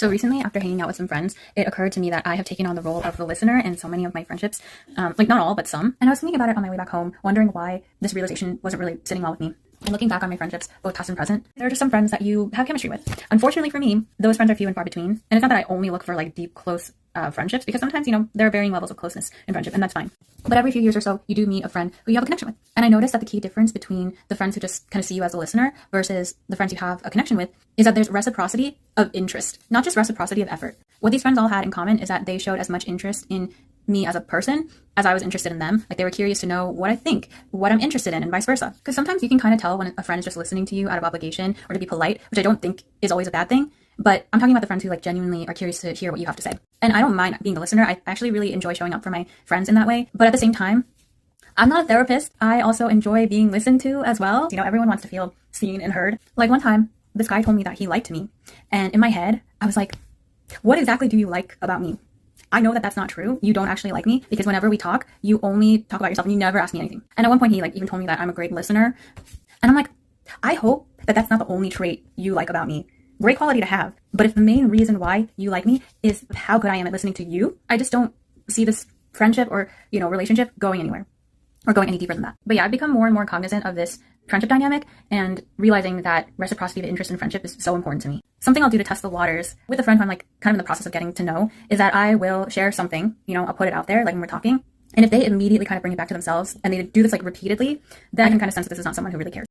So recently, after hanging out with some friends, it occurred to me that I have taken on the role of the listener in so many of my friendships, like not all, but some. And I was thinking about it on my way back home, wondering why this realization wasn't really sitting well with me. And looking back on my friendships, both past and present, there are just some friends that you have chemistry with. Unfortunately for me, those friends are few and far between. And it's not that I only look for like deep, close friendships, because sometimes, there are varying levels of closeness in friendship, and that's fine. But every few years or so, you do meet a friend who you have a connection with. And I noticed that the key difference between the friends who just kind of see you as a listener versus the friends you have a connection with is that there's reciprocity of interest, not just reciprocity of effort. What these friends all had in common is that they showed as much interest in me as a person as I was interested in them. Like, they were curious to know what I think, what I'm interested in, and vice versa. Because sometimes you can kind of tell when a friend is just listening to you out of obligation or to be polite, which I don't think is always a bad thing. But I'm talking about the friends who like genuinely are curious to hear what you have to say. And I don't mind being the listener. I actually really enjoy showing up for my friends in that way. But at the same time, I'm not a therapist. I also enjoy being listened to as well. Everyone wants to feel seen and heard. Like, one time, this guy told me that he liked me. And in my head, I was like, what exactly do you like about me? I know that that's not true. You don't actually like me, because whenever we talk, you only talk about yourself and you never ask me anything. And at one point, he even told me that I'm a great listener. And I'm like, I hope that that's not the only trait you like about me. Great quality to have. But if the main reason why you like me is how good I am at listening to you, I just don't see this friendship or, relationship going anywhere or going any deeper than that. But yeah, I've become more and more cognizant of this friendship dynamic and realizing that reciprocity of interest in friendship is so important to me. Something I'll do to test the waters with a friend who I'm kind of in the process of getting to know is that I will share something, I'll put it out there, like when we're talking. And if they immediately kind of bring it back to themselves and they do this repeatedly, then I can kind of sense that this is not someone who really cares.